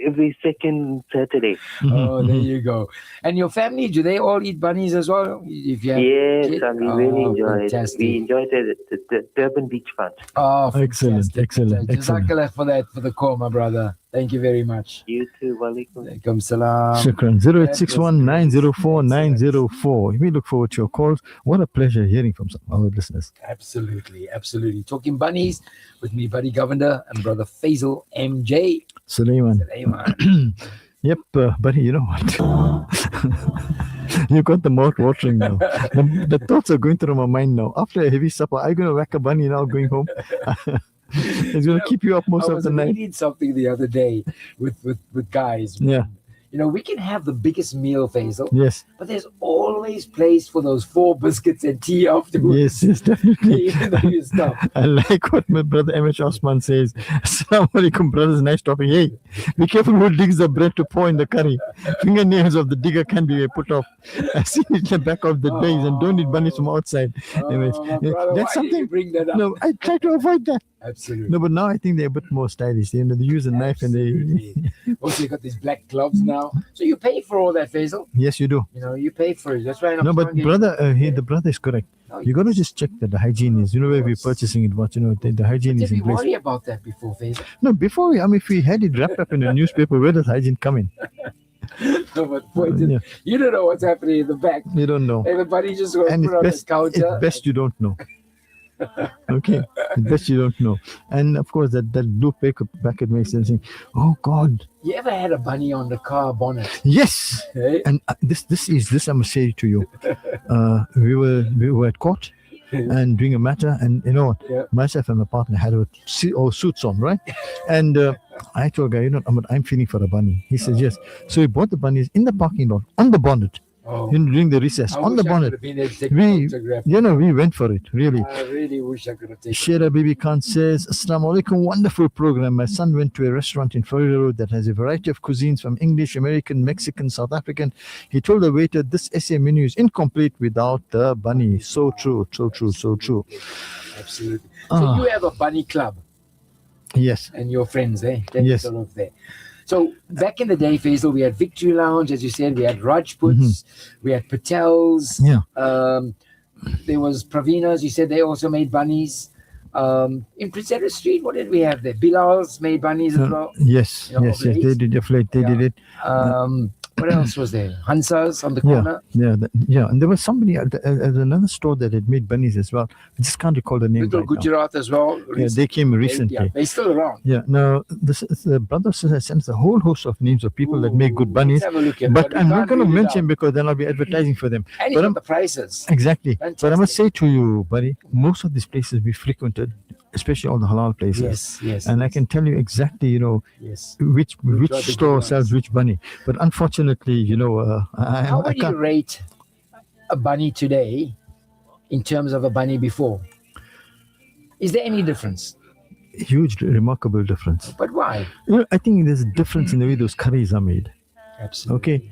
every second Saturday. Oh, there you go. And your family, do they all eat bunnies as well? If you have Yes, we really enjoy fantastic. it. We enjoyed it at the Durban Beach Front. Oh, excellent. Jazakallah for the call, my brother. Thank you very much. You too. Walaikum. Alaikum salam. Shukran. 0861 904 904. We look forward to your calls. What a pleasure hearing from some of our listeners. Absolutely. Talking bunnies with me, Buddy Governor, and brother Faisal MJ. Sulaiman. Yep, buddy, you know what? You got the mouth watering now. The thoughts are going through my mind now. After a heavy supper, are you going to whack a bunny now going home? It's going to keep you up most of the night. I was reading something the other day with guys. Yeah. We can have the biggest meal, Faisal. Yes. But there's always place for those 4 biscuits and tea afterwards. Yes, definitely. Even though you stop. I like what my brother M.H. Osman says. Assalamu alaikum, brothers. Nice talking. Hey, be careful who digs the bread to pour in the curry. Fingernails of the digger can be put off. I see it in the back of the days and don't eat bunnies from outside. Brother, that's something. Did you bring that up? No, I try to avoid that. Absolutely. No, but now I think they're a bit more stylish. They use a knife and they. Also, you got these black gloves now. So you pay for all that, Faisal. Yes, you do. You pay for it. That's why. No, but brother, the brother is correct. You got to just check that the hygiene is. Where we're purchasing it, but the hygiene is in Did we place. worry about that before, Faisal? No, before if we had it wrapped up in a newspaper, where does hygiene come in? No, but point is, you don't know what's happening in the back. You don't know. Everybody just goes And put on the counter. it's best you don't know. Okay, it's best you don't know. And of course, that blue packet makes sense. Oh God! You ever had a bunny on the car bonnet? Yes. Hey? And this I must say to you. We were at court and doing a matter, and you know what? Myself and my partner had our suits on, right? And I told a guy, I'm feeling for a bunny. He says yes. So we bought the bunnies in the parking lot on the bonnet. During the recess on the bonnet, we went for it. Really, I really wish I could have taken. Shera Bibi Khan says, Assalamu alaikum, wonderful program. My son went to a restaurant in Florida Road that has a variety of cuisines from English, American, Mexican, South African. He told the waiter, this SA menu is incomplete without the bunny. So true. Absolutely. So you have a bunny club? Yes. And your friends, eh? Yes. Sort of there. So back in the day, Faisal, we had Victory Lounge, as you said, we had Rajputs, we had Patels. Yeah. There was Pravina's, you said they also made bunnies. In Prince Edward Street, what did we have there? Bilal's made bunnies as well. Yes, they did. They did it. What else was there? Hansas on the corner. And there was somebody at another store that had made bunnies as well. I just can't recall the name. Little right Gujarat now. as well. Yeah, they came recently. They're still around. Yeah. Now, the brother sends a whole host of names of people that make good bunnies. Let's have a look at But I'm not going to mention down. because then I'll be advertising for them. And But you got the prices. Exactly. Fantastic. But I must say to you, buddy, most of these places we frequented, especially all the halal places. Yes. And I can tell you exactly, Yes. which are the store good sells which bunny. But unfortunately, how would you rate a bunny today in terms of a bunny before? Is there any difference? Huge, remarkable difference. But why? I think there's a difference in the way those curries are made. Absolutely. Okay.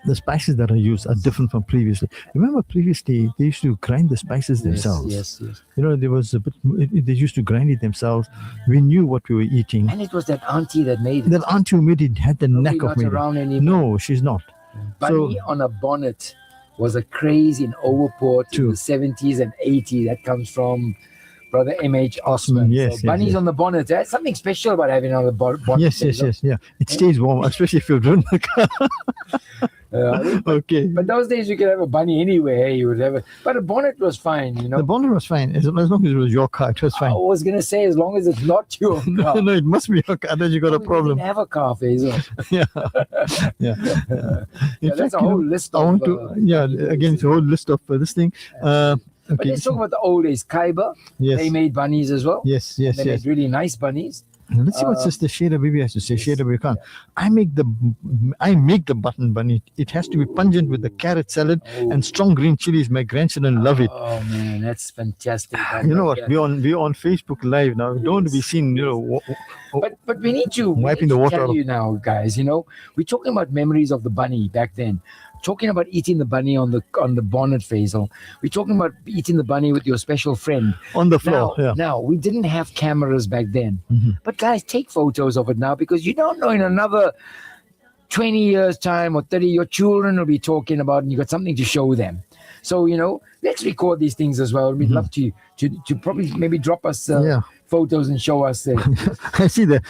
The spices that are used are different from previously. Remember, previously they used to grind the spices themselves. Yes. There was a bit. They used to grind it themselves. We knew what we were eating. And it was that auntie that made it. That auntie who made it had the knack of not making around it. anymore. No, she's not. Bunny on a bonnet was a craze in Overport in the 70s and 80s. That comes from Brother M.H. Osman. Yes, bunnies on the bonnet. There's something special about having on the bonnet. Yes. Yeah. It stays warm, especially if you've driven the car. Okay. But those days you could have a bunny anywhere. You would have but a bonnet was fine, The bonnet was fine. As long as it was your car, it was fine. I was going to say, as long as it's not your car. No, it must be your car. Otherwise you got a problem. We didn't have a car, Faisal. In That's fact, a whole list of... I want to, again, it's a whole list of this thing. But let's talk about the old days. Casbah, they made bunnies as well. Yes. They made really nice bunnies. Let's see what Sister Shada Bibi has to say. Shada Bibi Khan. I make the button bunny. It has to be pungent with the carrot salad and strong green chilies. My grandchildren love it. Oh man, that's fantastic. You know what? We're on Facebook Live now. We don't want to be seen, But we need to wiping the water tell off. you now, guys. We're talking about memories of the bunny back then. Talking about eating the bunny on the bonnet, Faisal. We're talking about eating the bunny with your special friend on the floor. Now we didn't have cameras back then, but guys, take photos of it now because you don't know in another 20 years time or 30, your children will be talking about, and you got something to show them. So let's record these things as well. We'd love to probably maybe drop us photos and show us. I see the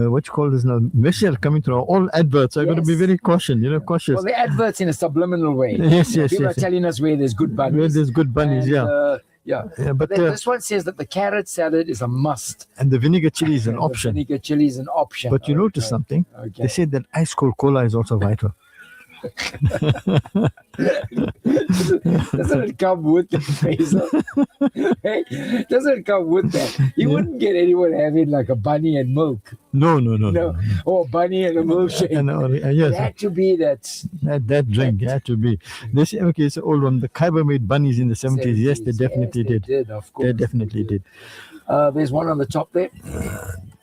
what you call this now, message coming through all adverts. So I've got to be very cautious. Well, the adverts in a subliminal way. Yes. People are telling us where there's good bunnies. Where there's good bunnies, but this one says that the carrot salad is a must. And the vinegar chili is an option. Vinegar chili is an option. But you notice something? Okay. They said that ice cold cola is also vital. Doesn't it come with the Faisal? Hey, doesn't it come with that? You wouldn't get anyone having like a bunny and milk. No. Or a bunny and a milkshake. Yes. It had to be that drink had to be. They say, okay, it's an old one. The Casbah made bunnies in the 70s. Yes, they definitely did. They did, of course. They definitely did. There's one on the top there.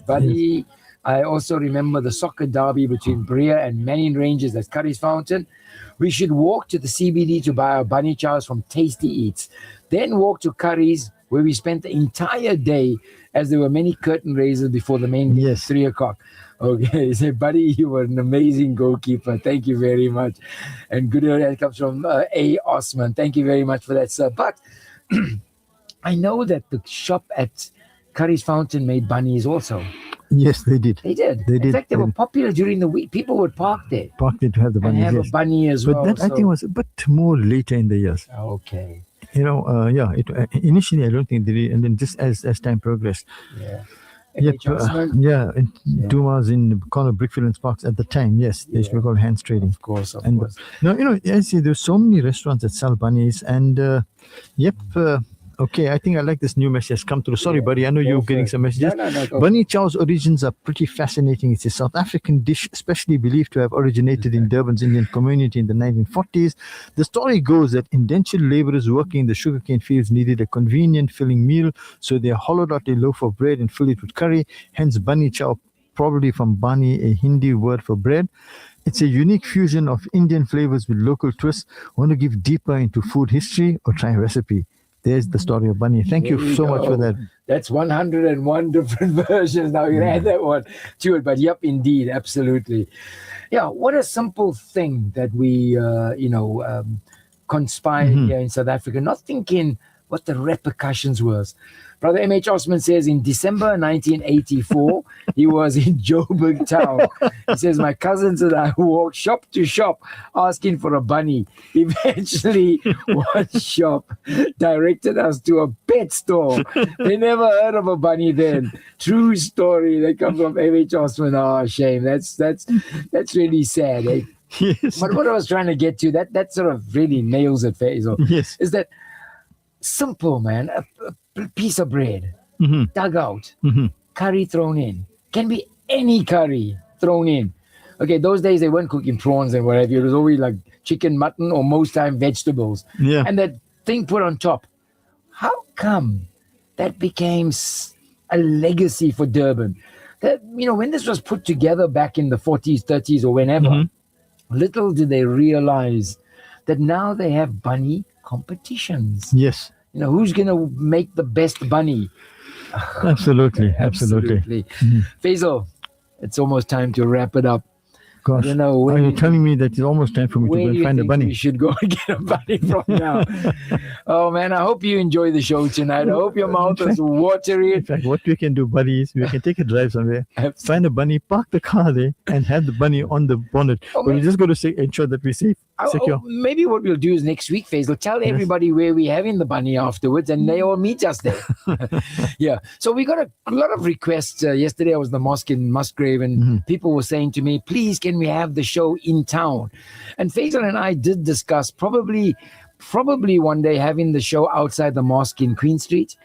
Bunny. I also remember the soccer derby between Bria and Manning Rangers at Curry's Fountain. We should walk to the CBD to buy our bunny chows from Tasty Eats. Then walk to Curry's, where we spent the entire day as there were many curtain raisers before the main game at 3 o'clock. Okay, say, buddy, you were an amazing goalkeeper. Thank you very much. And good that comes from A. Osman. Thank you very much for that, sir. But I know that the shop at Curry's Fountain made bunnies also. Yes, they did. They did. In fact, they were popular during the week. People would park there. Park there to have the bunnies. And have a bunny as well. But that I think was a bit more later in the years. Okay. Initially I don't think they did, and then just as time progressed. Yeah. Dumas in corner Brickfield and Sparks at the time. Yes, they used to be called hands trading. Of course. Now, I see there's so many restaurants that sell bunnies, and okay, I think I like this new message that's come through. Sorry, buddy, I know you're getting some messages. No, Bunny chow's origins are pretty fascinating. It's a South African dish, especially believed to have originated in Durban's Indian community in the 1940s. The story goes that indentured laborers working in the sugarcane fields needed a convenient filling meal, so they hollowed out a loaf of bread and filled it with curry, hence bunny chow, probably from bani, a Hindi word for bread. It's a unique fusion of Indian flavors with local twists. Want to give deeper into food history or try a recipe? There's the story of bunny. Thank you so much for that. That's 101 different versions. Now you can add that one to it. But yep, indeed, absolutely. Yeah, what a simple thing that we, conspired here in South Africa, not thinking what the repercussions was. Brother M.H. Osman says in December 1984, he was in Joburg town. He says, my cousins and I walked shop to shop asking for a bunny. Eventually, one shop directed us to a pet store. They never heard of a bunny then. True story. That comes from M.H. Osman. Oh, shame. That's really sad. Eh? Yes. But what I was trying to get to, that sort of really nails it, Faisal. Yes. Is that simple, man. A piece of bread, dug out, curry thrown in. Can be any curry thrown in. Okay, those days they weren't cooking prawns and whatever. It was always like chicken, mutton, or most time vegetables. Yeah. And that thing put on top. How come that became a legacy for Durban? That, when this was put together back in the 40s, 30s, or whenever, little did they realize that now they have bunny competitions. Yes. Who's going to make the best bunny? Absolutely. Faisal, it's almost time to wrap it up. Gosh, I don't know. are you telling me that it's almost time for me to go and find a bunny? We should go and get a bunny from now. Oh man, I hope you enjoy the show tonight. I hope your mouth is watery. In fact, what we can do, buddy, is we can take a drive somewhere, find a bunny, park the car there, and have the bunny on the bonnet. But we just got to ensure that we're safe, secure. Maybe what we'll do is next week, Faisal, tell everybody where we're having the bunny afterwards, and they all meet us there. Yeah. So we got a lot of requests. Yesterday, I was in the mosque in Musgrave, and people were saying to me, please, can we have the show in town? And Faisal and I did discuss probably one day having the show outside the mosque in Queen Street.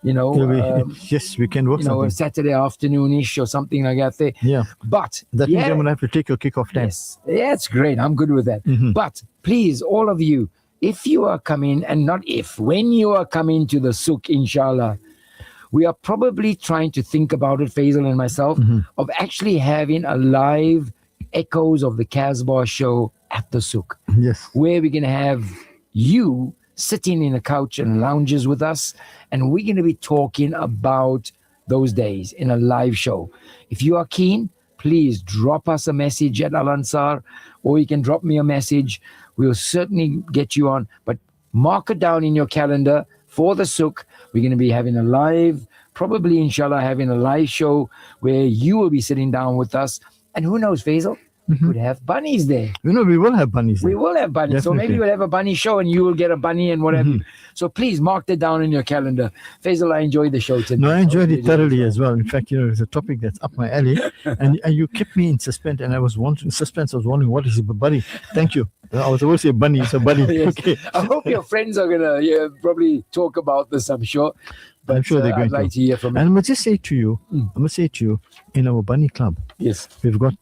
Yes, we can work something. A Saturday afternoon-ish or something like that there. Yeah. But that means I'm going to have to take your kickoff time. Yes. Yeah, it's great. I'm good with that. But please, all of you, if you are coming, and not if, when you are coming to the souk, inshallah, we are probably trying to think about it, Faisal and myself, of actually having a live echoes of the Casbah show at the souk. Yes. Where we're going to have you sitting in a couch and lounges with us, and we're going to be talking about those days in a live show. If you are keen, please drop us a message at Al Ansar, or you can drop me a message. We'll certainly get you on, but mark it down in your calendar for the souk. We're going to be having a live, probably inshallah having a live show where you will be sitting down with us. And who knows, Faisal? We could have bunnies there. We will have bunnies there. We will have bunnies. Definitely. So maybe we'll have a bunny show and you will get a bunny and whatever. So please mark that down in your calendar. Faisal, I enjoyed the show today. No, I enjoyed it thoroughly as well. In fact, it's a topic that's up my alley. and you kept me in suspense, and I was wondering, what is it, buddy? Thank you. I was supposed to say bunny, it's a bunny. Yes. Okay. I hope your friends are going to probably talk about this, I'm sure. But I'm sure they're going I'd like to hear from you. And I'm going to say to you, in our bunny club, yes, we've got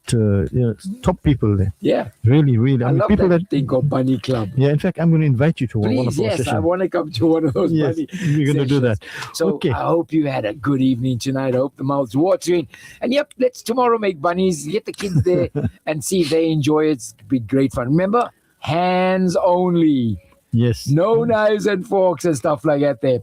top people there. Yeah. Really. I love people that thing called bunny club. Yeah, in fact, I'm going to invite you to one of our sessions. I want to come to one of those bunny we're going to do that. So okay. I hope you had a good evening tonight. I hope the mouth's watering. And yep, let's tomorrow make bunnies, get the kids there and see if they enjoy it. It's be great fun. Remember, hands only. Yes. No knives and forks and stuff like that there.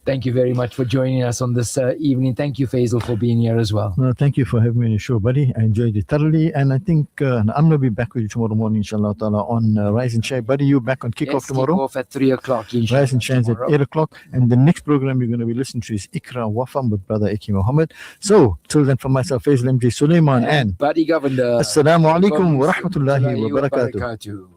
Thank you very much for joining us on this evening. Thank you, Faisal, for being here as well. No, thank you for having me on your show, buddy. I enjoyed it thoroughly. And I think I'm going to be back with you tomorrow morning, inshallah ta'ala, on Rise and Shine. Buddy, you back on kickoff tomorrow? Kickoff at 3 o'clock, inshallah. Rise and Shine at 8 o'clock. And the next program you're going to be listening to is Ikra Wafam with Brother Eki Muhammad. So, till then, from myself, Faisal MJ Sulaiman and Buddy Governor. Assalamu alaikum wa rahmatullahi wa barakatuh.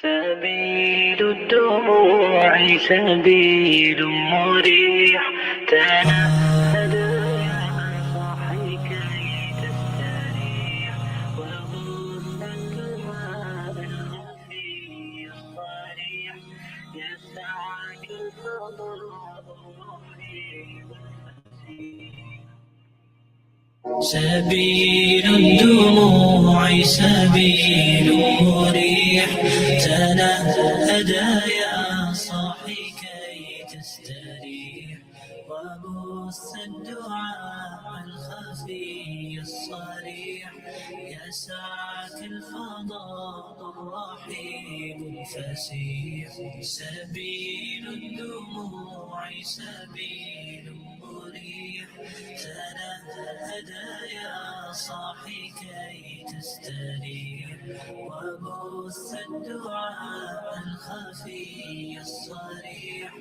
سبيل الدموع سبيل مريح تنهد يا صاحي كي تستريح وغص الدماء الخفي الصريح يسعك الفضاء الرحيم الفسيح سبيل الدموع سبيل مريح تنهدى يا صاحي كي تستريح وبث الدعاء الخفي الصريح يسعك الفضاء الرحيم الفسيح سبيل الدموع سبيل مريح تنهدى يا صاحي كي تستريح وبث الدعاء الخفي الصريح